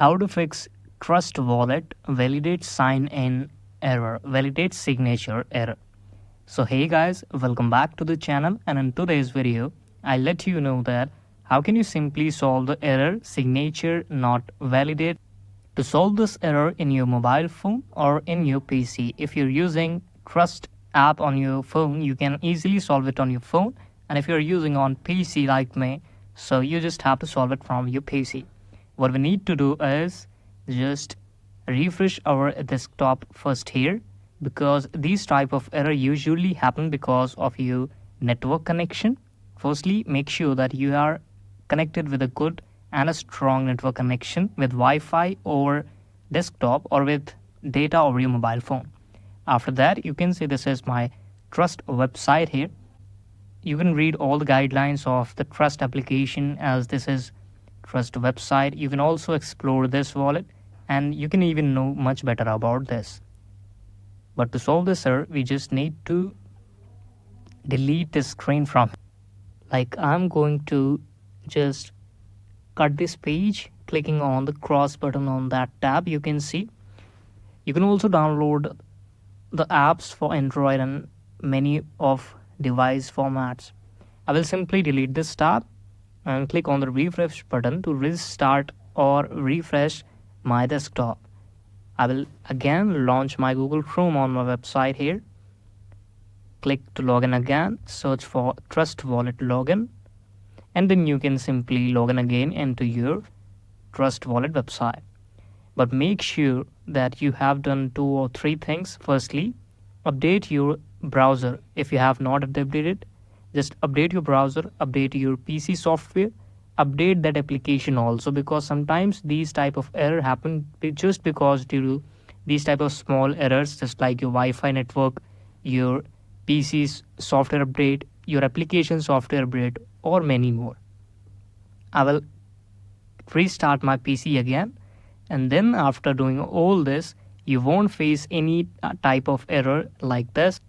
How to fix Trust Wallet validate sign-in error, validate signature error. So hey guys, welcome back to the channel, and in today's video, I'll let you know that how can you simply solve the error signature not validate. To solve this error in your mobile phone or in your PC, if you're using Trust app on your phone, you can easily solve it on your phone, and if you're using on PC like me, so you just have to solve it from your PC. What we need to do is just refresh our desktop first here, because these type of error usually happen because of your network connection. Firstly, make sure that you are connected with a good and a strong network connection with Wi-Fi or desktop or with data over your mobile phone. After that, you can see this is my Trust website here. You can read all the guidelines of the Trust application, as this is Trust website. You can also explore this wallet, and you can even know much better about this. But to solve this error, we just need to delete this screen from. Like, I'm going to just cut this page, clicking on the cross button on that tab. You can see you can also download the apps for Android and many of device formats. I will simply delete this tab and click on the refresh button to restart or refresh my desktop. I will again launch my Google Chrome on my website here. Click to login again, search for Trust Wallet login, and then you can simply login again into your Trust Wallet website. But make sure that you have done 2 or 3 things. Firstly, update your browser. If you have not updated, just update your browser, update your PC software, update that application also, because sometimes these type of error happen just because due to these type of small errors, just like your Wi-Fi network, your PC's software update, your application software update, or many more. I will restart my PC again, and then after doing all this, you won't face any type of error like this.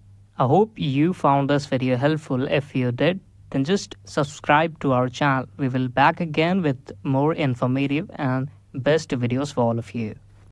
I hope you found this video helpful. If you did, then just subscribe to our channel. We will back again with more informative and best videos for all of you.